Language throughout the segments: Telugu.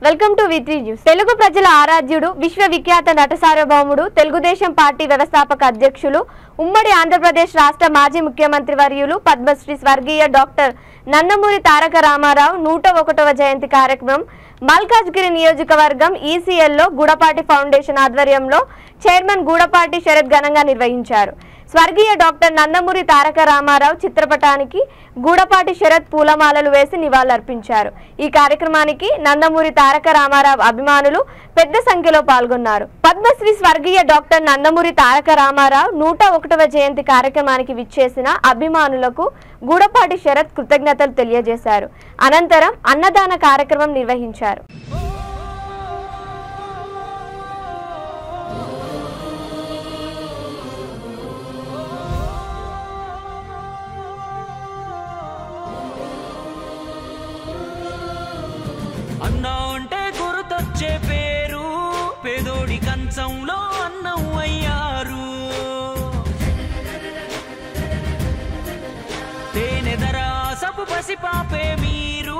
Welcome to V3 news. Telugu ప్రజల ఆరాధ్యుడు, విశ్వవిఖ్యాత నట సార్వభౌముడు, తెలుగుదేశం పార్టీ వ్యవస్థాపక అధ్యక్షులు, ఉమ్మడి ఆంధ్రప్రదేశ్ రాష్ట్ర మాజీ ముఖ్యమంత్రి వర్యులు, పద్మశ్రీ స్వర్గీయ డాక్టర్ నందమూరి తారక రామారావు 101వ జయంతి కార్యక్రమం మల్కాజ్గిరి నియోజకవర్గం ఈసీఎల్లో గూడపాటి ఫౌండేషన్ ఆధ్వర్యంలో చైర్మన్ గూడపాటి శరత్ ఘనంగా నిర్వహించారు. స్వర్గీయ డాక్టర్ నందమూరి తారక రామారావు చిత్రపటానికి గూడపాటి శరత్ పూలమాలలు వేసి నివాళులర్పించారు. ఈ కార్యక్రమానికి నందమూరి తారక రామారావు అభిమానులు పెద్ద సంఖ్యలో పాల్గొన్నారు. పద్మశ్రీ స్వర్గీయ డాక్టర్ నందమూరి తారక రామారావు 101వ జయంతి కార్యక్రమానికి విచ్చేసిన అభిమానులకు గూడపాటి శరత్ కృతజ్ఞతలు తెలియజేశారు. అనంతరం అన్నదాన కార్యక్రమం నిర్వహించారు. అన్నా అంటే గుర్తొచ్చే పేరు, పేదోడి కంచంలో అన్నం అయ్యారు. తేనెదర సపు పసిపాపే మీరు,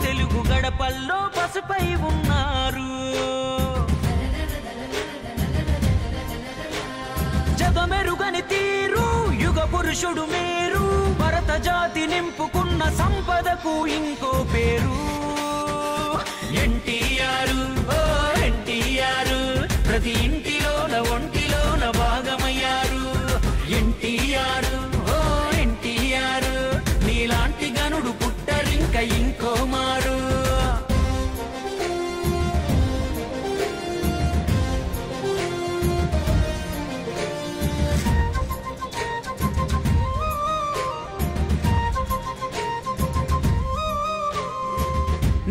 తెలుగు గడపల్లో పసుపై ఉన్నారు. జగమెరుగని తీరు, యుగ పురుషుడు మీరు, భరత జాతి నింపుకున్న సంపదకు ఇంకో పేరు. ఎన్టీఆర్, ఓ ఎన్టీఆర్, ప్రతి ఇంటిలోన ఒంటిలోన భాగమయ్యారు. ఎన్టీఆర్, ఓ ఎన్టీఆర్, నీలాంటి గనుడు పుట్టరింక ఇంకో మారు.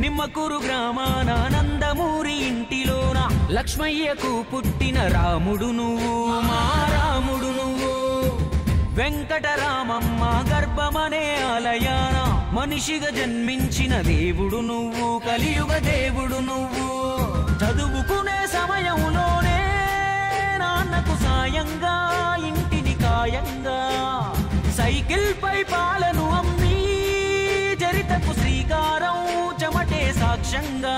నిమ్మకూరు గ్రామాన నందమూరి ఇంటిలోన లక్ష్మయ్యకు పుట్టిన రాముడు నువ్వు, మా రాముడు నువ్వు. వెంకటరామమ్మ గర్భమనే ఆలయాన మనిషిగా జన్మించిన దేవుడు నువ్వు, కలియుగ దేవుడు నువ్వు. చదువుకునే సమయంలోనే నాన్నకు సాయంగా, ఇంటిని కాయంగా సైకిల్ పై పాలను అమ్మి చరితకు శ్రీకారం, చెమటే సాక్ష్యంగా.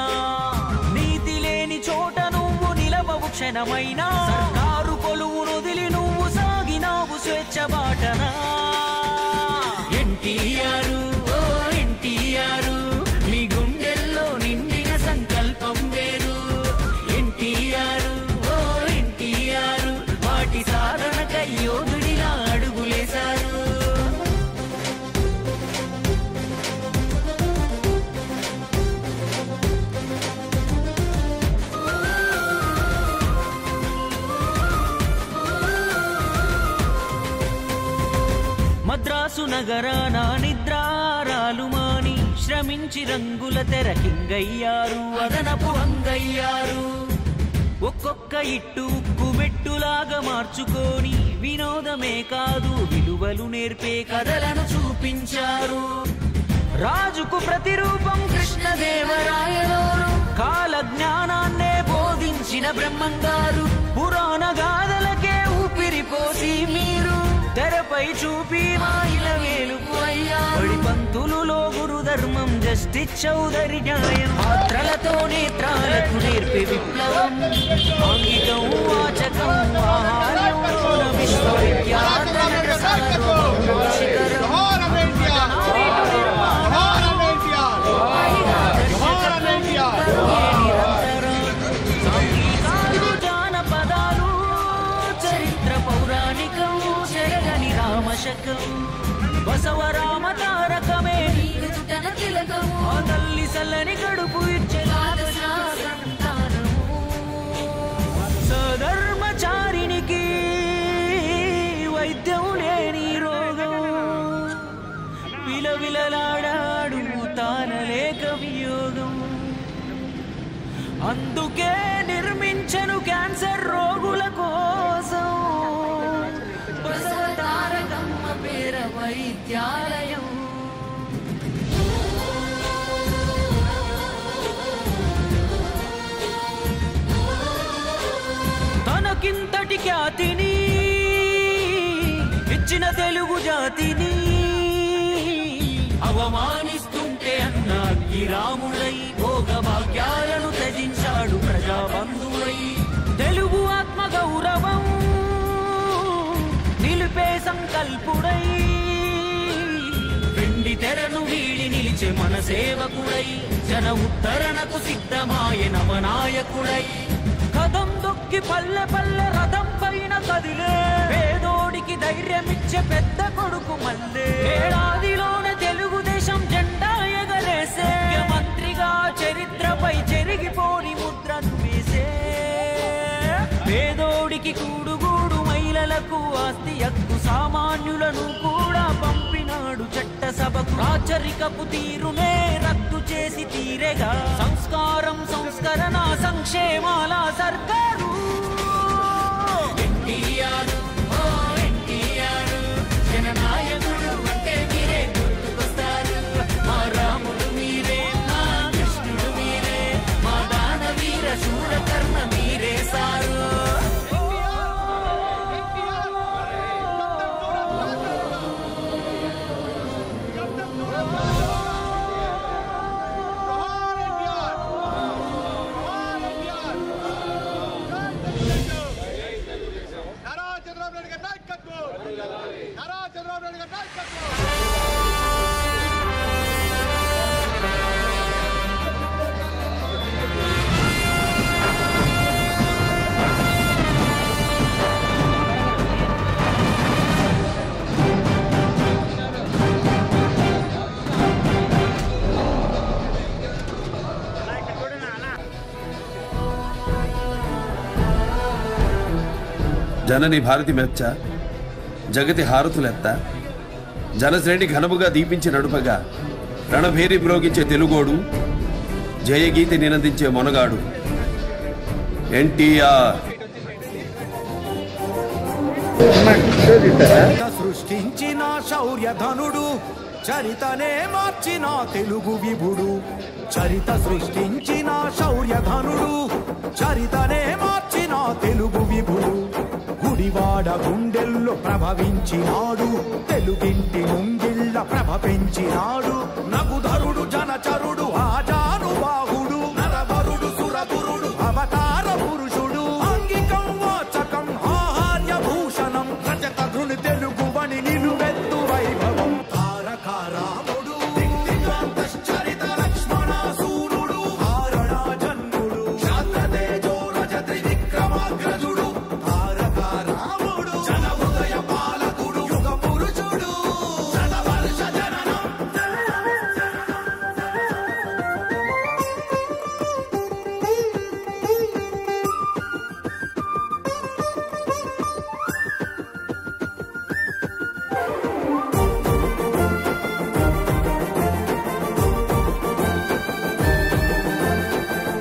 నీతి లేని చోట నువ్వు నిలవవు క్షణమైనా, సర్కారు కొలువును వదిలి నువ్వు సాగినావు స్వేచ్ఛ బాటనా. ఎన్టీఆర్, ఓ ఎన్టీఆర్, మీ గుండెల్లో నిండిన సంకల్పం వేరు. ఎన్టీఆర్, ఓ ఎన్టీఆర్, వాటి సాధనకై యోధుడిలా అడుగులేశారు. మద్రాసు నగరాన నిద్రారాలు మాని శ్రమించి రంగుల తెరకింగయ్యారు, అదనపు అంగయ్యారు. ఒక్కొక్క ఇట్టు ఉక్కు మెట్టులాగా మార్చుకొని వినోదమే కాదు విలువలు నేర్పే కథలను చూపించారు. రాజుకు ప్రతిరూపం కృష్ణదేవరాయలోరు, కాల జ్ఞానాన్నే బోధించిన బ్రహ్మంగారు. పురాణ గాథలకే ఊపిరిపోసి మీరు తెరపై చూపి మాయిల వేలుపు అయ్యారు. పంతులులో గురు ధర్మం, జస్టిస్ చౌదరి న్యాయం, పాత్రలతో నేత్రాలకు నేర్పే విప్లవం. ఆంగికం వాచకం ఆహార్యం విశ్వవిఖ్యాత నట సార్వభౌమ శిఖరం. జానపదాలు, చరిత్ర పౌరాణికం, చెరగని రామశకం. బసవరామ తారకమే ఆ తల్లి సల్లని గడుపు ఇచ్చే సధర్మచారినికి వైద్యం లేని రోగం. విలవిలలాడాడు తానలేక వియోగం. అందుకే నిర్మించను క్యాన్సర్ రోగుల కోసం బసవ తారకమ్మ పేర వైద్యాలయం. తనకింతటి ఖ్యాతిని ఇచ్చిన తెలుగు జాతిని అవమానిస్తుంటే అన్నాకి రాముడై భోగ భాగ్యాలను కల్పుడై వెండి తెరను వీడి నిలిచే మన సేవకుడై జన ఉద్ధరణకు సిద్ధమాయ నవనాయకుడై కదం దొక్కి పల్లె పల్లె రథం పైన కదిలే పేదోడికి ధైర్యమిచ్చే పెద్ద కొడుకు మల్లే ఏడాదిలోనే తెలుగుదేశం జెండా ఎగరేసే మంత్రిగా చరిత్రపై చెరిగిపోని ముద్రను వేసే పేదోడికి కూడుగూడు మహిళలకు ఆస్తి హక్కు సామాన్యులను కూడా పంపినాడు చట్టసభకు రాచరికపు తీరునే రద్దు చేసి తీరేగా సంస్కారం సంస్కరణ సంక్షేమాల సర్కారు ఎన్టీఆర్ జననాయకుడు అంటే మీరే గుర్తుకొస్తారు మా రాముడు మీరే మా కృష్ణుడు మీరే మా దానవీర శూరకర్ణ మీరే సారు జనని భారతి మెచ్చ జగతి హారతులెత్త జనశ్రేణి ఘనముగా దీపించి నడుపగా రణభేరి మ్రోగించే తెలుగోడు జయగీతి నినందించే మొనగాడు ఎన్టీఆర్. సృష్టించిన శౌర్యధనుడు చరితనే మార్చిన తెలుగు విభుడు చరిత సృష్టించిన శౌర్యధనుడు చరితనే మార్చిన తెలుగు విభుడు గుడివాడ గుండెల్లో ప్రభవించినాడు తెలుగింటి ముంగిళ్ళ ప్రభ పెంచినాడు నగుధరుడు జనచరుడు ఆజానుబాహుడు నరవరుడు సురగురుడు అవతార పురుషుడు అంగికం వాచకం ఆహార్య భూషణం రజత ధృని తెలుగు వని నిలువెత్తు వైభవం తారక రాముడు దిక్తికాంతశ్చరిత లక్ష్మణ సూనుడు హారణా జన్ముడు శాంతతేజో రజతి విక్రమాగ్రజుడు తారక రాముడు జన హృదయ పాలకుడు యుగ పురుషుడు శతవర్ష జననం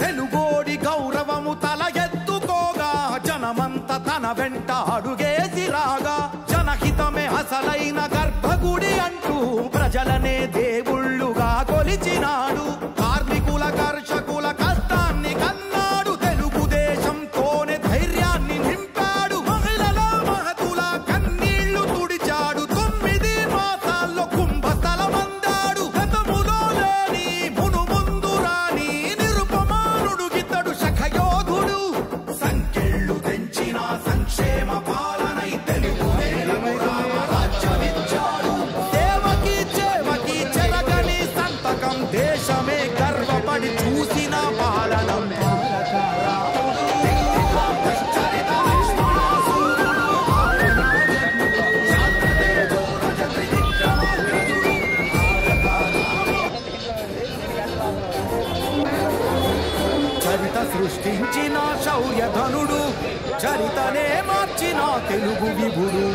తెలుగోడి గౌరవము తల ఎత్తుకోగా జనమంత తన వెంట అడుగేసి రాగా జనహితమే అసలైన గర్భగుడి అంటూ ప్రజలనే దేవుళ్ళుగా కొలిచినాడు కార్మికుల కర్షకుల కష్టాన్ని కన్నాడు తెలుగుదేశంతోనే ధైర్యాన్ని నింపాడు మహిళల మహతుల కన్నీళ్లు తుడిచాడు 9 మాసాల్లో కుంభస్థలమందాడు గతములో లేని మునుముందు రాని నిరుపమానుడు గితడు శఖయోధుడు సంకెళ్ళు తెంచిన సంక్షేమ పాలనై తెలుగు రాజ్యమిచ్చాడు సేవకి చేవకి చెరగని సంతకం దేశమే గర్వపడి చూసిన పాలనం చరిత లక్ష్మణ సూర్యుడు హారణా జన్ముడు శాంతతేజో రజతి విక్రమాగ్రజుడు చరిత సృష్టించిన శౌర్యధనుడు చరితనే మార్చిన తెలుగు విభుడు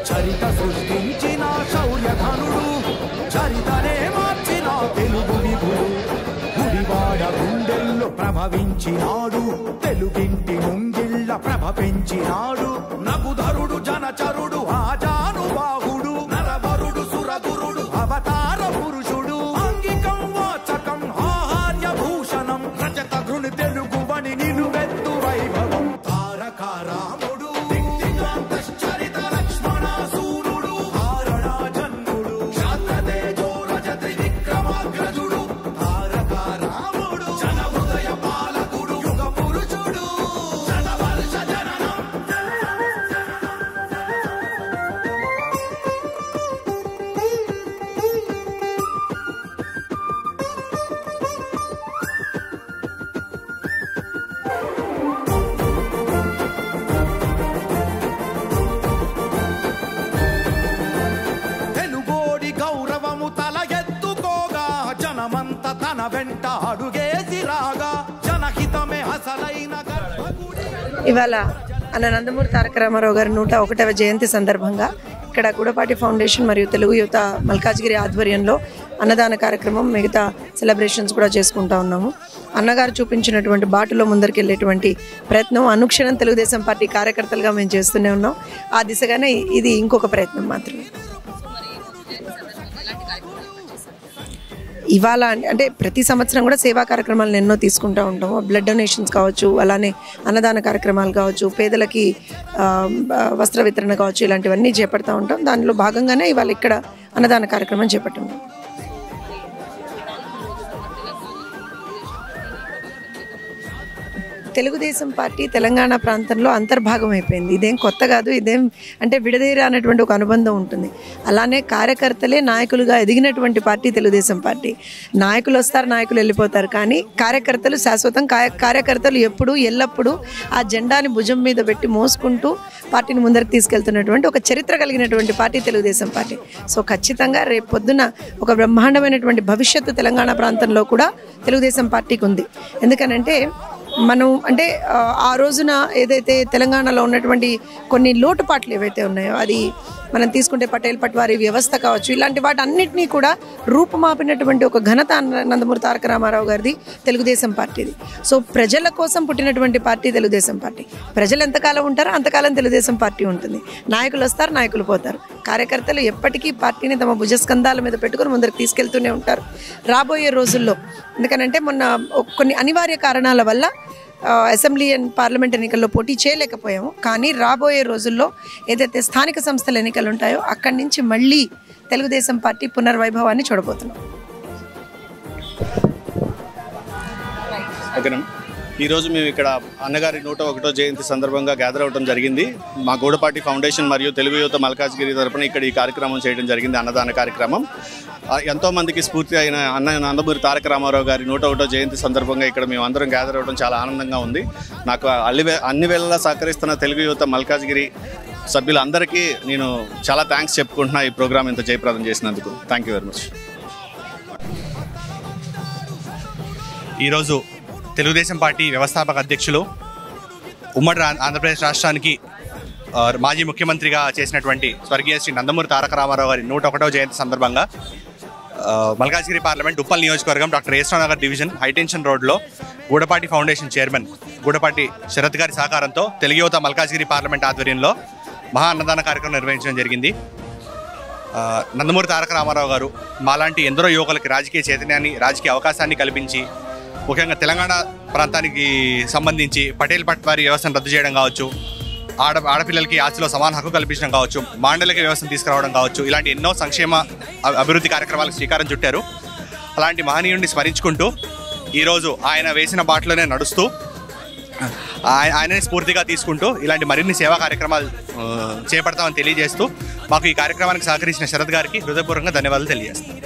చరిత సృష్టించిన శౌర్యధనుడు చరితనే మార్చిన తెలుగు విభుడు గుడివాడ గుండెల్లో ప్రభవించినాడు తెలుగింటి ముంగిళ్ళ ప్రభ పెంచినాడు నగుధరుడు జనచరుడు ఆజానుబాహుడు నరవరుడు సురగురుడు అవతార పురుషుడు అంగికం వాచకం ఆహార్య భూషణం రజత ధృని తెలుగు వని నిలువెత్తు వైభవం తారక రాముడు దిక్తికాంతశ్చరిత లక్ష్మణ సూనుడు హారణా జన్ముడు శాంతతేజో రజతి విక్రమాగ్రజుడు తారక రాముడు జన హృదయ పాలకుడు యుగ పురుషుడు శతవర్ష జననం వెంట అడుగేసి రాగా జనహితమే అసలైన గర్భగుడి. ఇవాళ అన్న నందమూరి తారక రామారావు గారి 101వ జయంతి సందర్భంగా ఇక్కడ గూడపాటి ఫౌండేషన్ మరియు తెలుగు యువత మల్కాజ్గిరి ఆధ్వర్యంలో అన్నదాన కార్యక్రమం, మిగతా సెలబ్రేషన్స్ కూడా చేసుకుంటా ఉన్నాము. అన్నగారు చూపించినటువంటి బాటలో ముందరికెళ్ళేటువంటి ప్రయత్నం అనుక్షణం తెలుగుదేశం పార్టీ కార్యకర్తలుగా మేము చేస్తూనే ఉన్నాం. ఆ దిశగానే ఇది ఇంకొక ప్రయత్నం మాత్రమే. ఇవాళ అంటే ప్రతి సంవత్సరం కూడా సేవా కార్యక్రమాలను ఎన్నో తీసుకుంటూ ఉంటాము. బ్లడ్ డొనేషన్స్ కావచ్చు, అలానే అన్నదాన కార్యక్రమాలు కావచ్చు, పేదలకి వస్త్ర వితరణ కావచ్చు, ఇలాంటివన్నీ చేపడుతూ ఉంటాం. దానిలో భాగంగానే ఇవాళ ఇక్కడ అన్నదాన కార్యక్రమం చేపట్టాము. తెలుగుదేశం పార్టీ తెలంగాణ ప్రాంతంలో అంతర్భాగం అయిపోయింది. ఇదేం కొత్త కాదు, ఇదేం అంటే విడదీర అనేటువంటి ఒక అనుబంధం ఉంటుంది. అలానే కార్యకర్తలే నాయకులుగా ఎదిగినటువంటి పార్టీ తెలుగుదేశం పార్టీ. నాయకులు వస్తారు, నాయకులు వెళ్ళిపోతారు, కానీ కార్యకర్తలు శాశ్వతం. కార్యకర్తలు ఎప్పుడూ ఎల్లప్పుడూ ఆ జెండాని భుజం మీద పెట్టి మోసుకుంటూ పార్టీని ముందరికి తీసుకెళ్తున్నటువంటి ఒక చరిత్ర కలిగినటువంటి పార్టీ తెలుగుదేశం పార్టీ. సో ఖచ్చితంగా రేపు పొద్దున ఒక బ్రహ్మాండమైనటువంటి భవిష్యత్తు తెలంగాణ ప్రాంతంలో కూడా తెలుగుదేశం పార్టీకి ఉంది. ఎందుకనంటే మనం అంటే ఆ రోజున ఏదైతే తెలంగాణలో ఉన్నటువంటి కొన్ని లోటుపాట్లు ఏవైతే ఉన్నాయో, అది మనం తీసుకుంటే పటేల్ పట్వారీ వ్యవస్థ కావచ్చు, ఇలాంటి వాటి అన్నింటినీ కూడా రూపుమాపినటువంటి ఒక ఘనత నందమూరి తారక రామారావు గారిది, తెలుగుదేశం పార్టీది. సో ప్రజల కోసం పుట్టినటువంటి పార్టీ తెలుగుదేశం పార్టీ. ప్రజలు ఎంతకాలం ఉంటారో అంతకాలం తెలుగుదేశం పార్టీ ఉంటుంది. నాయకులు వస్తారు, నాయకులు పోతారు. కార్యకర్తలు ఎప్పటికీ పార్టీని తమ భుజస్కంధాల మీద పెట్టుకొని ముందరికి తీసుకెళ్తూనే ఉంటారు. రాబోయే రోజుల్లో ఎందుకనంటే మొన్న కొన్ని అనివార్య కారణాల వల్ల అసెంబ్లీ అండ్ పార్లమెంట్ ఎన్నికల్లో పోటీ చేయలేకపోయాము. కానీ రాబోయే రోజుల్లో ఏదైతే స్థానిక సంస్థల ఎన్నికలు ఉంటాయో అక్కడి నుంచి మళ్ళీ తెలుగుదేశం పార్టీ పునర్వైభవాన్ని చూడబోతున్నాం. ఈరోజు మేము ఇక్కడ అన్నగారి 101వ జయంతి సందర్భంగా గ్యాదర్ అవ్వడం జరిగింది. మా గూడపాటి ఫౌండేషన్ మరియు తెలుగు యువత మల్కాజ్గిరి తరపున ఇక్కడ ఈ కార్యక్రమం చేయడం జరిగింది, అన్నదాన కార్యక్రమం. ఎంతోమందికి స్ఫూర్తి అయిన నందమూరి తారక రామారావు గారి 101వ జయంతి సందర్భంగా ఇక్కడ మేము అందరం గ్యాదర్ అవ్వడం చాలా ఆనందంగా ఉంది. నాకు అన్ని వేళలా సహకరిస్తున్న తెలుగు యువత మల్కాజ్గిరి సభ్యులందరికీ నేను చాలా థ్యాంక్స్ చెప్పుకుంటున్నా ఈ ప్రోగ్రామ్ ఇంత జయప్రదం చేసినందుకు. Thank you very much. ఈరోజు తెలుగుదేశం పార్టీ వ్యవస్థాపక అధ్యక్షులు, ఉమ్మడి ఆంధ్రప్రదేశ్ రాష్ట్రానికి మాజీ ముఖ్యమంత్రిగా చేసినటువంటి స్వర్గీయ శ్రీ నందమూరి తారక రామారావు గారి 101వ జయంతి సందర్భంగా మల్కాజ్గిరి పార్లమెంట్ ఉప్పల్ నియోజకవర్గం డాక్టర్ ఏస్రావు నగర్ డివిజన్ హైటెన్షన్ రోడ్లో గూడపాటి ఫౌండేషన్ చైర్మన్ గూడపాటి శరత్ గారి సహకారంతో తెలుగు యువత మల్కాజ్గిరి పార్లమెంట్ ఆధ్వర్యంలో మహా అన్నదాన కార్యక్రమం నిర్వహించడం జరిగింది. నందమూరి తారక రామారావు గారు మాలాంటి ఎందరో యువకులకి రాజకీయ చైతన్యాన్ని, రాజకీయ అవకాశాన్ని కల్పించి, ముఖ్యంగా తెలంగాణ ప్రాంతానికి సంబంధించి పటేల్ పట్వారీ వ్యవస్థను రద్దు చేయడం కావచ్చు, ఆడపిల్లలకి ఆస్తిలో సమాన హక్కు కల్పించడం కావచ్చు, మాండలిక వ్యవస్థను తీసుకురావడం కావచ్చు, ఇలాంటి ఎన్నో సంక్షేమ అభివృద్ధి కార్యక్రమాలకు శ్రీకారం చుట్టారు. అలాంటి మహనీయుడిని స్మరించుకుంటూ ఈరోజు ఆయన వేసిన బాటలోనే నడుస్తూ ఆయనని స్ఫూర్తిగా తీసుకుంటూ ఇలాంటి మరిన్ని సేవా కార్యక్రమాలు చేపడతామని తెలియజేస్తూ మాకు ఈ కార్యక్రమానికి సహకరించిన శరత్ గారికి హృదయపూర్వకంగా ధన్యవాదాలు తెలియజేస్తాను.